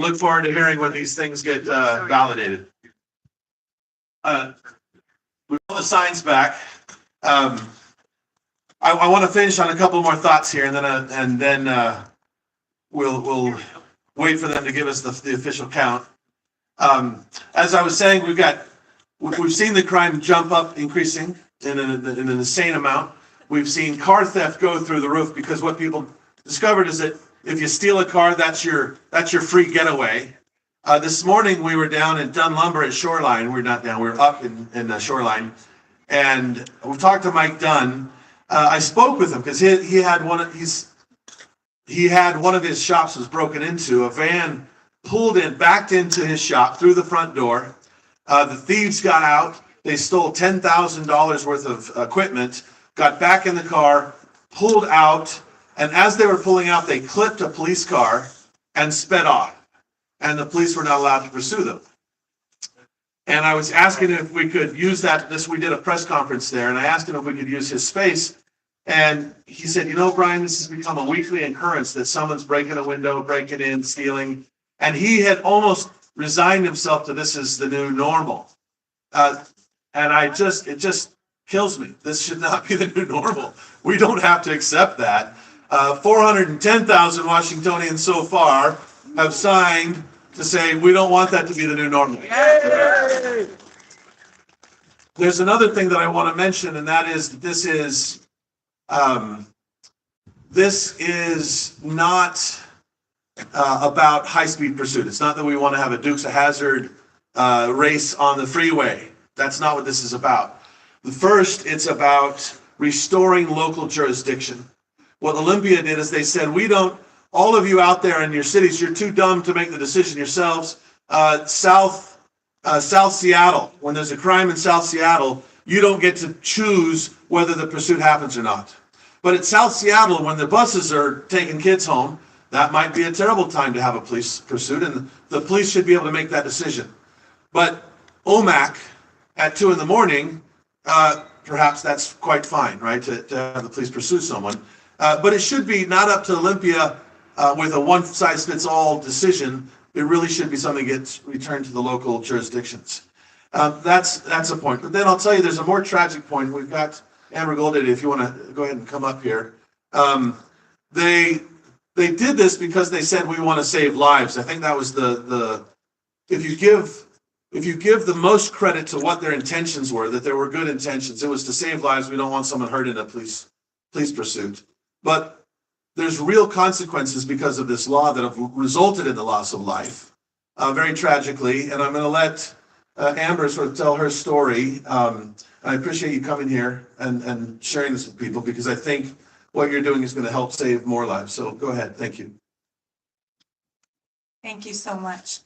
look forward to hearing when these things get validated. We put the signs back. I want to finish on a couple more thoughts here, and then we'll wait for them to give us the official count. As I was saying, we've seen the crime jump up, increasing in an insane amount. We've seen car theft go through the roof because what people discovered is that if you steal a car, that's your free getaway. This morning we were down at Dunn Lumber at Shoreline. We're not down, we're up in Shoreline. And we talked to Mike Dunn. I spoke with him because he had one of his shops was broken into. A van pulled in, backed into his shop through the front door. The thieves got out. They stole $10,000 worth of equipment, got back in the car, pulled out, and as they were pulling out, they clipped a police car and sped off. And the police were not allowed to pursue them. And I was asking if we could use that. We did a press conference there, and I asked him if we could use his space. And he said, Brian, this has become a weekly occurrence that someone's breaking a window, breaking in, stealing. And he had almost resigned himself to this as the new normal. And it just kills me. This should not be the new normal. We don't have to accept that. 410,000 Washingtonians so far have signed to say we don't want that to be the new normal. Yay! There's another thing that I want to mention, and that is this is not about high-speed pursuit. It's not that we want to have a Dukes of Hazzard race on the freeway. That's not what this is about. First, it's about restoring local jurisdiction. What Olympia did is they said, all of you out there in your cities, you're too dumb to make the decision yourselves. South Seattle, when there's a crime in South Seattle, you don't get to choose whether the pursuit happens or not. But at South Seattle, when the buses are taking kids home, that might be a terrible time to have a police pursuit, and the police should be able to make that decision. But OMAC at 2 a.m, perhaps that's quite fine, right, to have the police pursue someone. But it should be not up to Olympia with a one-size-fits-all decision. It really should be something that gets returned to the local jurisdictions. That's a point. But then I'll tell you, there's a more tragic point. We've got Amber Goldade, if you want to go ahead and come up here. They did this because they said we want to save lives. I think that was if you give the most credit to what their intentions were, that there were good intentions, it was to save lives. We don't want someone hurt in a police pursuit. But there's real consequences because of this law that have resulted in the loss of life, very tragically. And I'm going to let Amber sort of tell her story. I appreciate you coming here and sharing this with people, because I think what you're doing is going to help save more lives. So go ahead. Thank you. Thank you so much.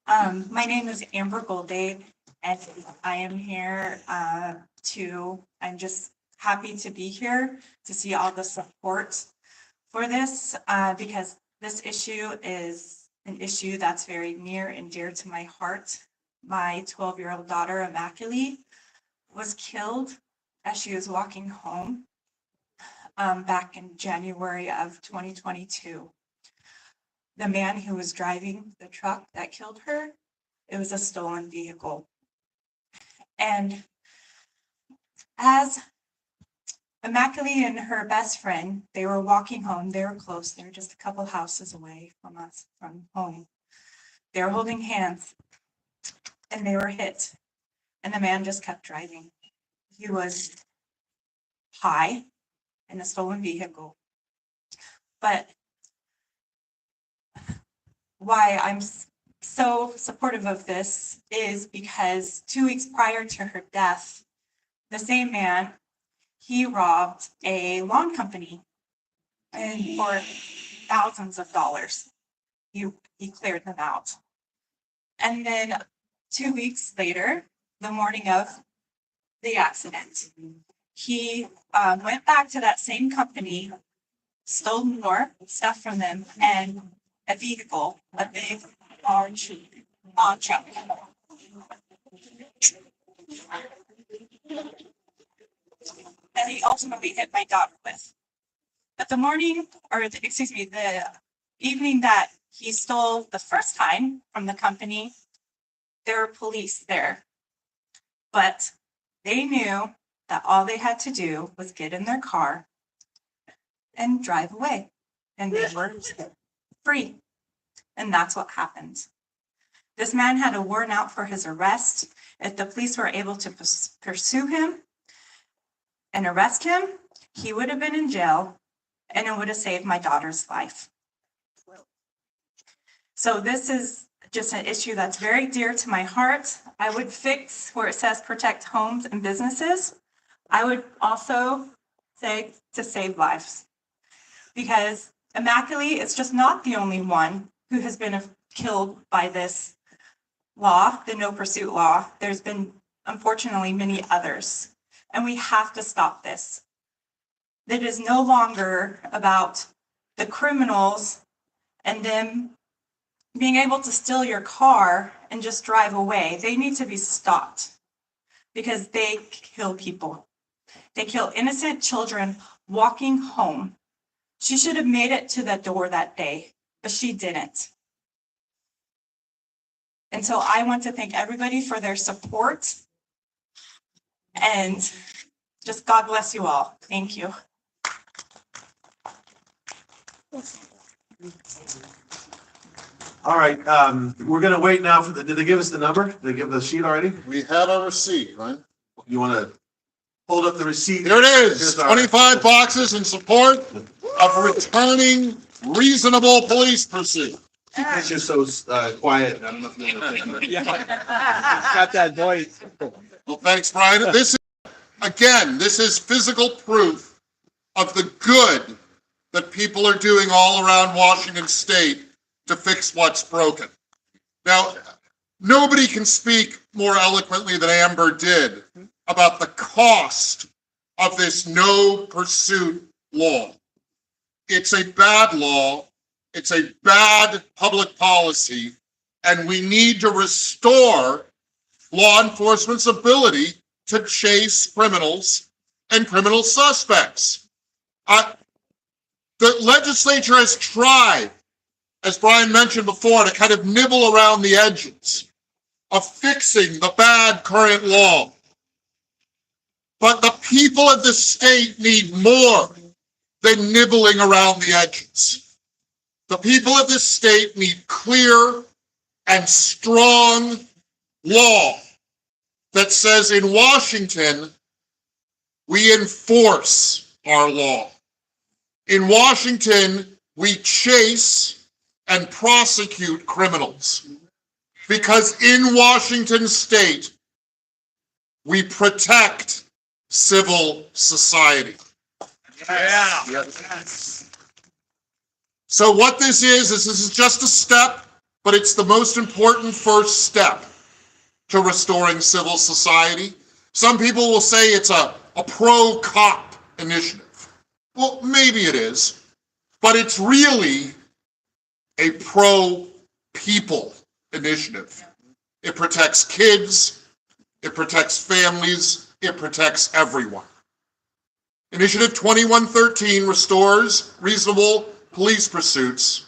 My name is Amber Goldade, and I am here I'm just happy to be here to see all the support for this, because this issue is an issue that's very near and dear to my heart. My 12-year-old daughter, Immaculate, was killed as she was walking home back in January of 2022. The man who was driving the truck that killed her, it was a stolen vehicle. And as Immaculate and her best friend, they were walking home. They were close. They were just a couple houses away from us, from home. They were holding hands, and they were hit. And the man just kept driving. He was high in a stolen vehicle. But why I'm so supportive of this is because 2 weeks prior to her death, the same man, he robbed a lawn company and for thousands of dollars. He cleared them out. And then 2 weeks later, the morning of the accident, he went back to that same company, stole more stuff from them, and a vehicle, a big, large lawn truck. That he ultimately hit my daughter with. But the evening that he stole the first time from the company, there were police there. But they knew that all they had to do was get in their car and drive away. And they were free. And that's what happened. This man had a warrant out for his arrest. If the police were able to pursue him and arrest him, he would have been in jail, and it would have saved my daughter's life. So this is just an issue that's very dear to my heart. I would fix where it says protect homes and businesses. I would also say to save lives. Because Immaculate is just not the only one who has been killed by this law, the no pursuit law. There's been, unfortunately, many others. And we have to stop this. It is no longer about the criminals and them being able to steal your car and just drive away. They need to be stopped because they kill people. They kill innocent children walking home. She should have made it to the door that day, but she didn't. And so I want to thank everybody for their support, and just God bless you all. Thank you. All right, we're gonna wait now for did they give us the number? Did they give the sheet already? We have a receipt, right? You wanna hold up the receipt? Here it is, Here's our- 25 boxes in support of returning reasonable police pursuit. Because you're so quiet. I don't know if you know. Got that voice. Well, thanks, Brian. This is physical proof of the good that people are doing all around Washington State to fix what's broken. Now, nobody can speak more eloquently than Amber did about the cost of this no pursuit law. It's a bad law. It's a bad public policy, and we need to restore law enforcement's ability to chase criminals and criminal suspects. The legislature has tried, as Brian mentioned before, to kind of nibble around the edges of fixing the bad current law. But the people of the state need more than nibbling around the edges. The people of this state need clear and strong law that says in Washington, we enforce our law. In Washington, we chase and prosecute criminals. Because in Washington State, we protect civil society. Yeah. Yes. So what this is just a step, but it's the most important first step to restoring civil society. Some people will say it's a pro-cop initiative. Well, maybe it is, but it's really a pro-people initiative. It protects kids, it protects families, it protects everyone. Initiative 2113 restores reasonable police pursuits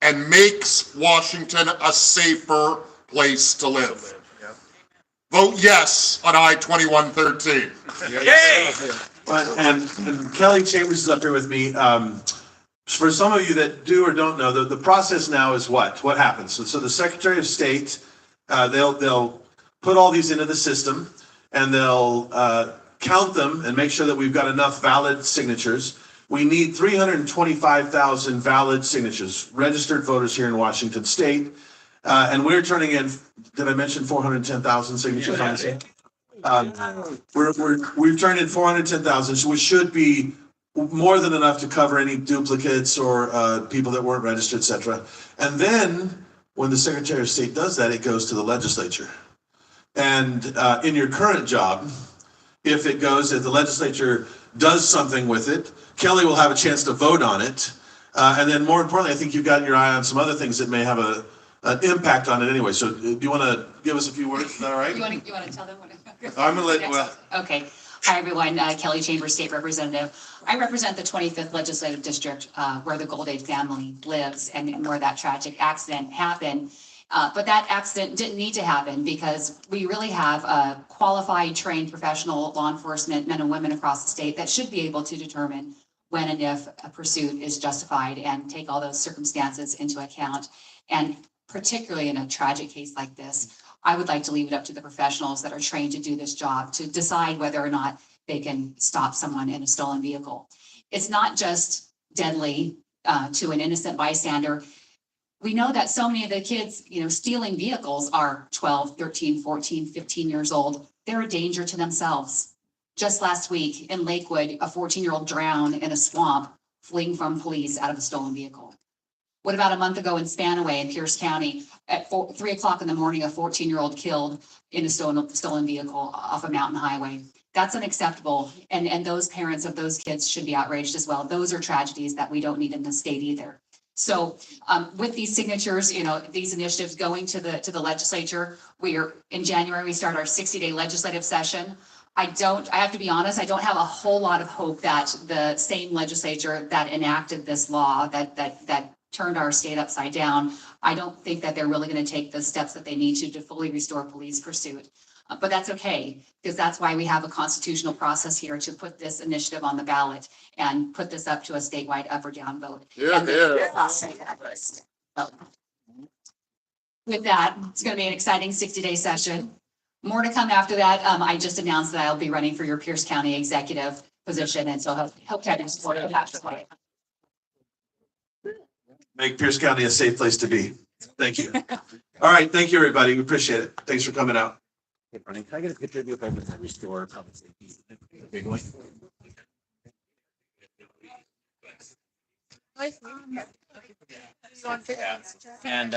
and makes Washington a safer place to live. Vote yes on I-2113. Yay! And Kelly Chambers is up here with me. For some of you that do or don't know, the process now is what? What happens? So the Secretary of State, they'll put all these into the system, and they'll count them and make sure that we've got enough valid signatures. We need 325,000 valid signatures, registered voters here in Washington State. And we're turning in, did I mention 410,000 signatures on this? We've turned in 410,000, so we should be more than enough to cover any duplicates or people that weren't registered, et cetera. And then when the Secretary of State does that, it goes to the legislature. And in your current job, if the legislature does something with it, Kelly will have a chance to vote on it. And then more importantly, I think you've gotten your eye on some other things that may have an impact on it anyway. So do you want to give us a few words? Is that all right? You want to tell them what? I'm going to let, well. Okay. Hi, everyone. Kelly Chambers, State Representative. I represent the 25th Legislative District, where the Goldade family lives and where that tragic accident happened. But that accident didn't need to happen because we really have a qualified, trained, professional law enforcement men and women across the state that should be able to determine when and if a pursuit is justified and take all those circumstances into account. And particularly in a tragic case like this, I would like to leave it up to the professionals that are trained to do this job to decide whether or not they can stop someone in a stolen vehicle. It's not just deadly to an innocent bystander. We know that so many of the kids, stealing vehicles are 12, 13, 14, 15 years old. They're a danger to themselves. Just last week in Lakewood, a 14-year-old drowned in a swamp fleeing from police out of a stolen vehicle. What about a month ago in Spanaway in Pierce County at 3 o'clock in the morning, a 14-year-old killed in a stolen vehicle off a mountain highway? That's unacceptable. And those parents of those kids should be outraged as well. Those are tragedies that we don't need in the state either. So with these signatures, these initiatives going to the legislature, in January, we start our 60-day legislative session. I have to be honest, I don't have a whole lot of hope that the same legislature that enacted this law that turned our state upside down, I don't think that they're really going to take the steps that they need to fully restore police pursuit. But that's okay, because that's why we have a constitutional process here to put this initiative on the ballot and put this up to a statewide up or down vote. Yeah, yeah. So, with that, it's going to be an exciting 60-day session. More to come after that. I just announced that I'll be running for your Pierce County executive position, and so hope to have your support of that. Make Pierce County a safe place to be. Thank you. All right, thank you, everybody. We appreciate it. Thanks for coming out. Hey, Bernie, can I get a picture of you if I can restore public safety? Big one. And